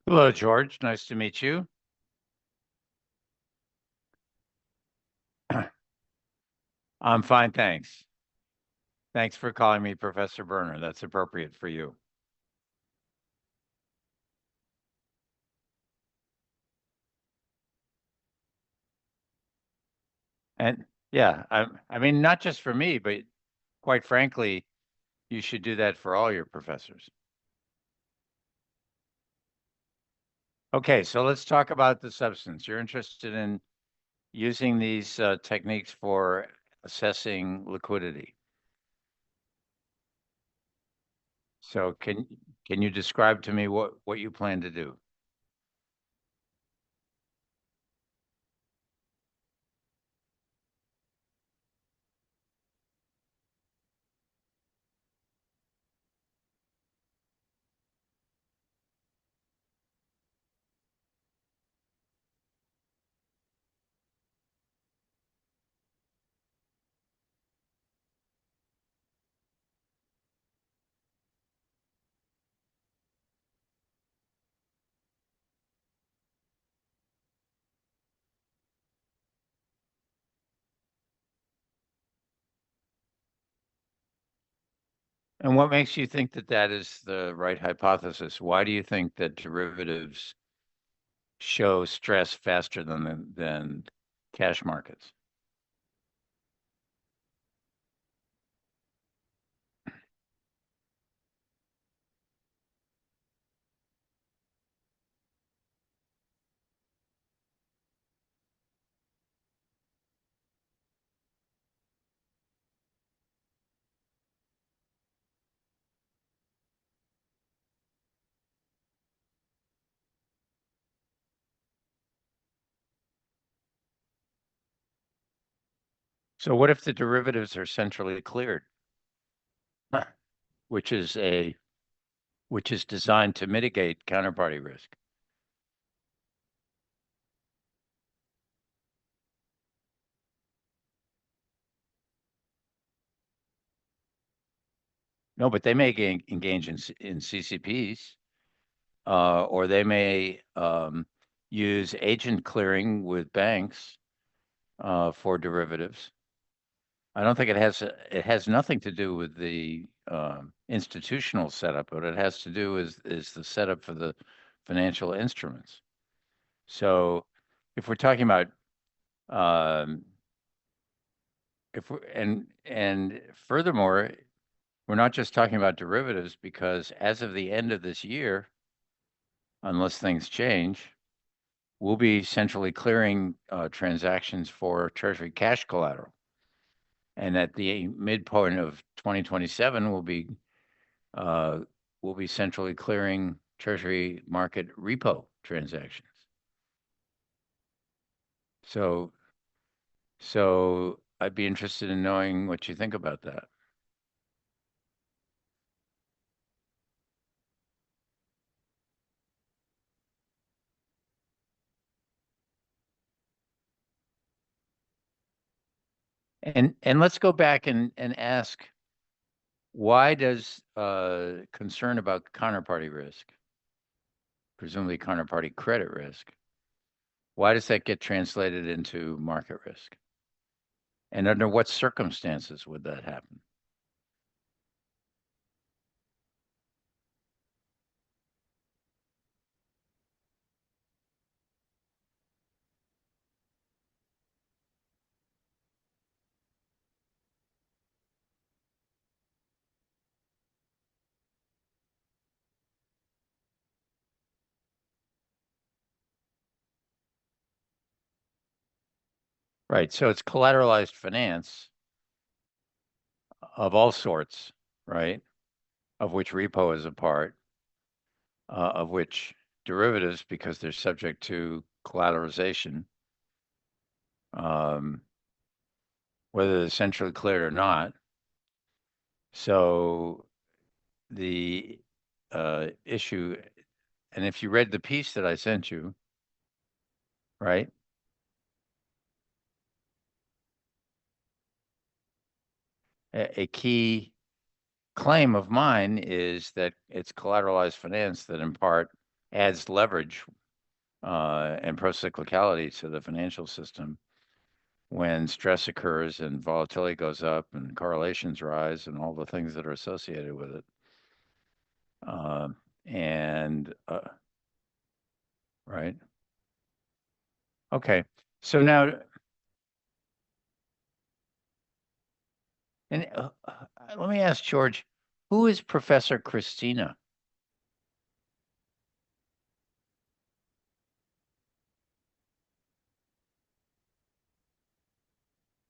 Hello, George. Nice to meet you. I'm fine, thanks. Thanks for calling me Professor Berner. That's appropriate for you. And yeah, I mean, not just for me, but quite frankly, you should do that for all your professors. Okay, so let's talk about the substance. You're interested in using these techniques for assessing liquidity. So can you describe to me what you plan to do? And what makes you think that that is the right hypothesis? Why do you think that derivatives show stress faster than cash markets? So what if the derivatives are centrally cleared, Huh. which is a which is designed to mitigate counterparty risk? No, but they may engage in CCPs, or they may use agent clearing with banks for derivatives. I don't think it has nothing to do with the institutional setup, but it has to do is the setup for the financial instruments. So if we're talking about um, if we and furthermore, we're not just talking about derivatives because as of the end of this year, unless things change, we'll be centrally clearing transactions for Treasury cash collateral. And at the midpoint of 2027, uh, we'll be centrally clearing Treasury market repo transactions. So, so I'd be interested in knowing what you think about that. And let's go back and ask, why does concern about counterparty risk, presumably counterparty credit risk, why does that get translated into market risk? And under what circumstances would that happen? Right. So it's collateralized finance of all sorts, right? Of which repo is a part, of which derivatives, because they're subject to collateralization, um, whether they're centrally cleared or not. So the issue, and if you read the piece that I sent you, right, a key claim of mine is that it's collateralized finance that in part adds leverage and procyclicality to the financial system when stress occurs and volatility goes up and correlations rise and all the things that are associated with it. Uh, and right. Okay. So now, and let me ask George, who is Professor Christina?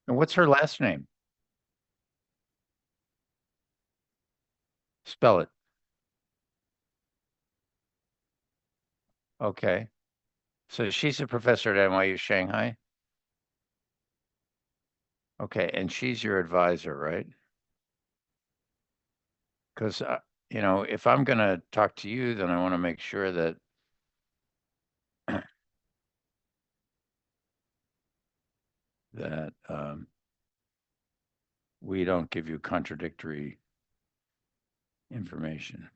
And what's her last name? Spell it. Okay. So she's a professor at NYU Shanghai. Okay. And she's your advisor, right? Because, if I'm going to talk to you, then I want to make sure that that we don't give you contradictory information.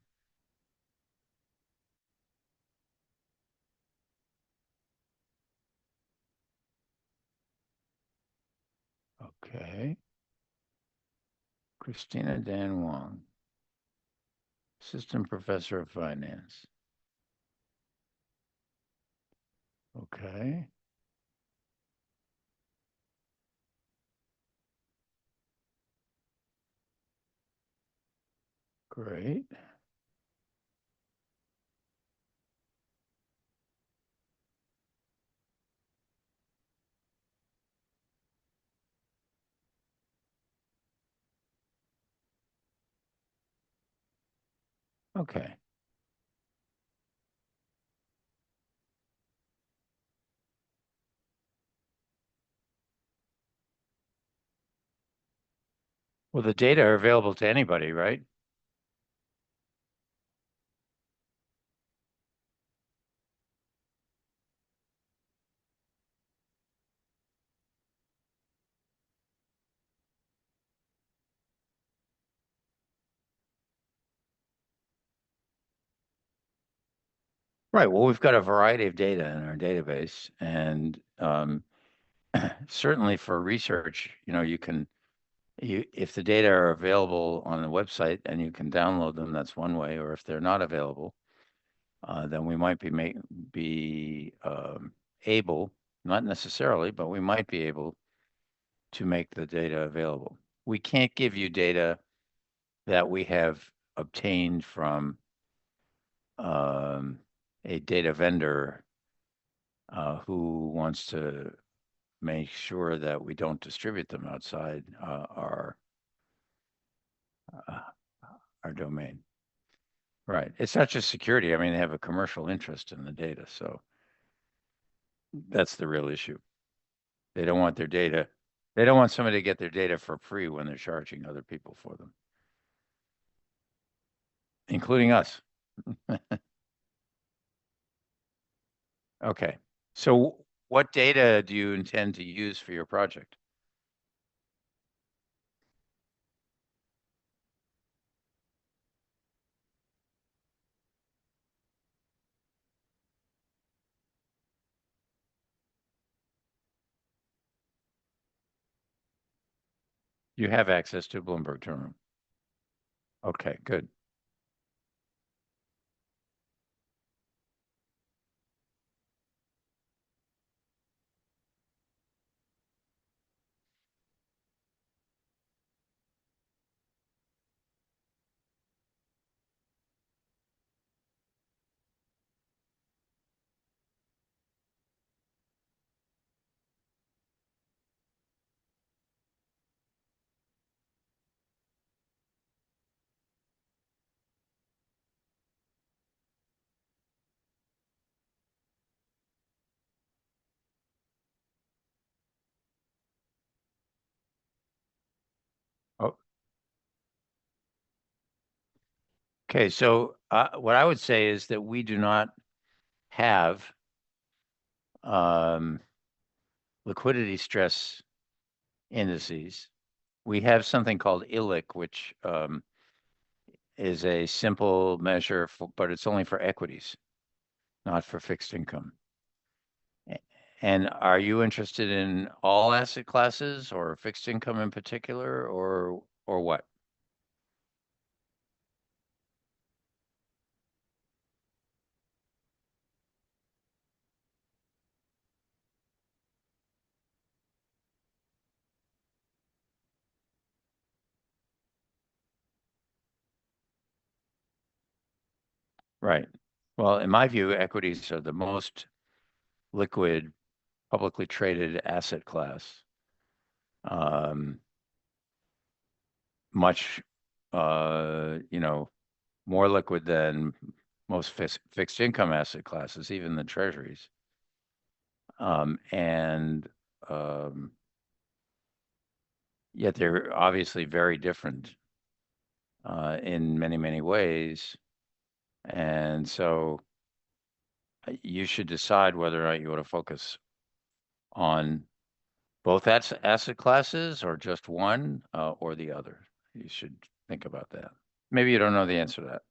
Okay. Christina Dan Wong, Assistant Professor of Finance. Okay. Great. Okay. Well, the data are available to anybody, right? Right. Well, we've got a variety of data in our database, and certainly for research, if the data are available on the website and you can download them, that's one way. Or if they're not available, then we might be able, not necessarily, but we might be able to make the data available. We can't give you data that we have obtained from um, a data vendor who wants to make sure that we don't distribute them outside uh, our domain. Right. It's not just security. I mean, they have a commercial interest in the data, so that's the real issue. They don't want their data. They don't want somebody to get their data for free when they're charging other people for them, including us. Okay. So what data do you intend to use for your project? You have access to Bloomberg Terminal. Okay, good. Oh, okay, so what I would say is that we do not have um, liquidity stress indices. We have something called ILIC, which is a simple measure, but it's only for equities. not for fixed income. And are you interested in all asset classes or fixed income in particular, or what? Right. Well, in my view, equities are the most liquid, publicly traded asset class. Um, much, more liquid than most fixed income asset classes, even the treasuries. And yet they're obviously very different in many, many ways. And so you should decide whether or not you want to focus on both asset classes or just one or the other. You should think about that. Maybe you don't know the answer to that.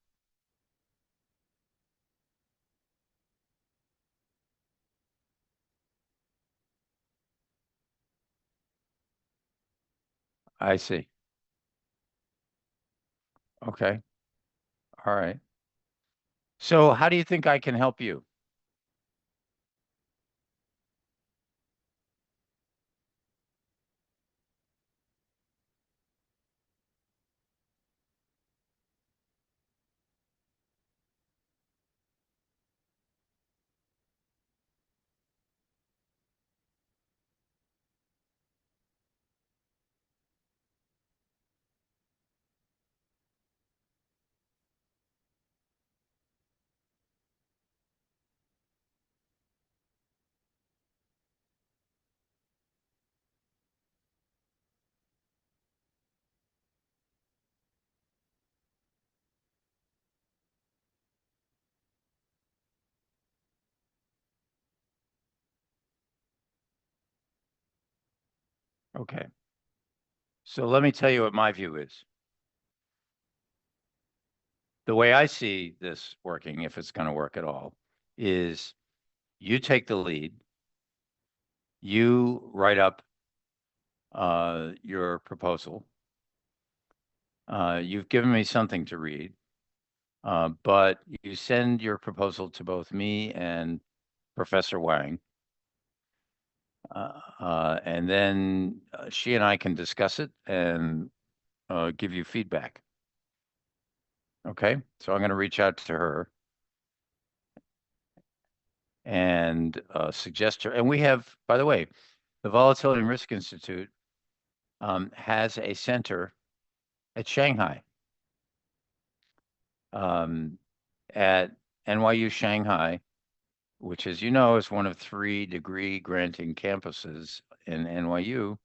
I see. Okay. All right. So how do you think I can help you? Okay. So let me tell you what my view is. The way I see this working, if it's going to work at all, is you take the lead, you write up your proposal. You've given me something to read, but you send your proposal to both me and Professor Wang, and then she and I can discuss it and give you feedback. Okay, so I'm going to reach out to her and suggest her. And we have, by the way, the Volatility and Risk Institute has a center at Shanghai, um, at NYU Shanghai, which, as you know, is one of three degree granting campuses in NYU.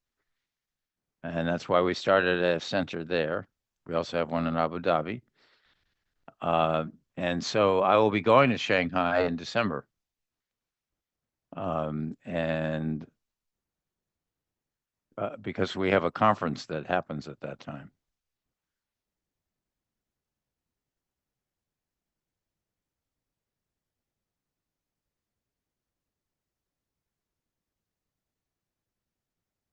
And that's why we started a center there. We also have one in Abu Dhabi. Uh, and so I will be going to Shanghai in December. And because we have a conference that happens at that time.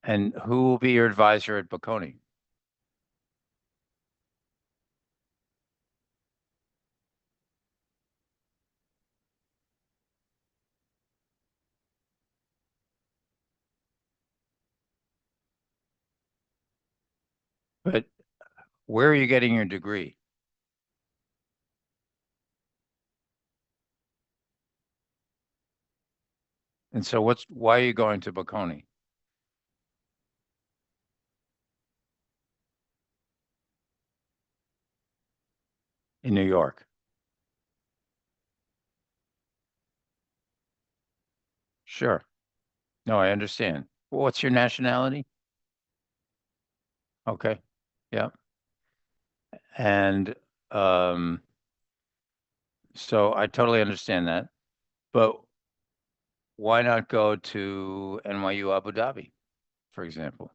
And who will be your advisor at Bocconi? But where are you getting your degree? And so why are you going to Bocconi in New York? Sure. No, I understand. What's your nationality? Okay. Yeah. And um, so I totally understand that. But why not go to NYU Abu Dhabi, for example?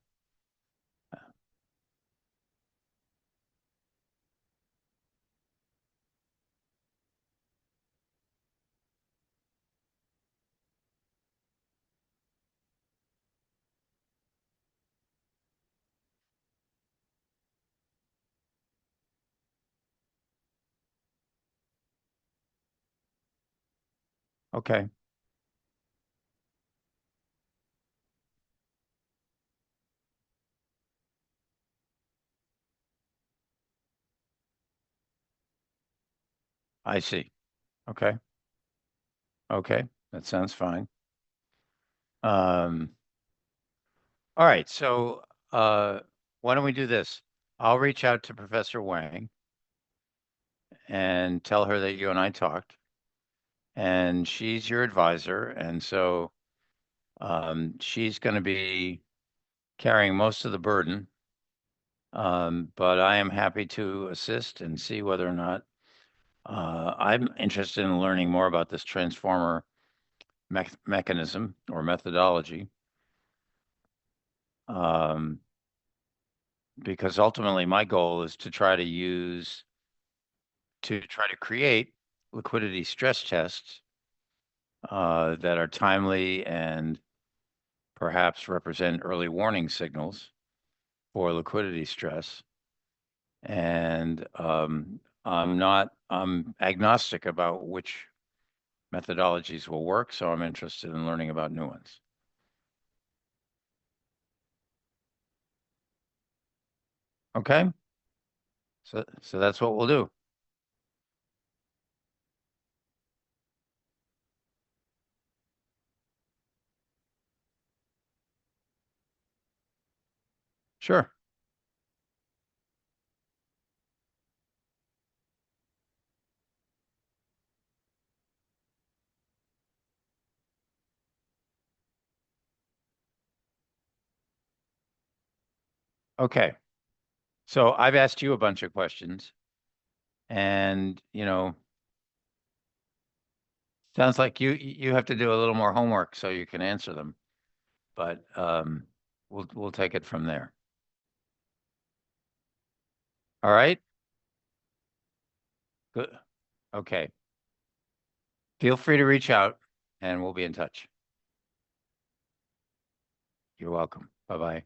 Okay. I see. Okay. Okay. That sounds fine. Um, all right. So, uh, why don't we do this? I'll reach out to Professor Wang and tell her that you and I talked, and she's your advisor. And so, she's going to be carrying most of the burden. But I am happy to assist and see whether or not I'm interested in learning more about this transformer mechanism or methodology, um, because ultimately my goal is to try to create liquidity stress tests that are timely and perhaps represent early warning signals for liquidity stress. And I'm agnostic about which methodologies will work, so I'm interested in learning about new ones. Okay, so that's what we'll do. Sure. Okay. So I've asked you a bunch of questions, and sounds like you have to do a little more homework so you can answer them. But we'll take it from there. All right. Good. Okay. Feel free to reach out, and we'll be in touch. You're welcome. Bye bye.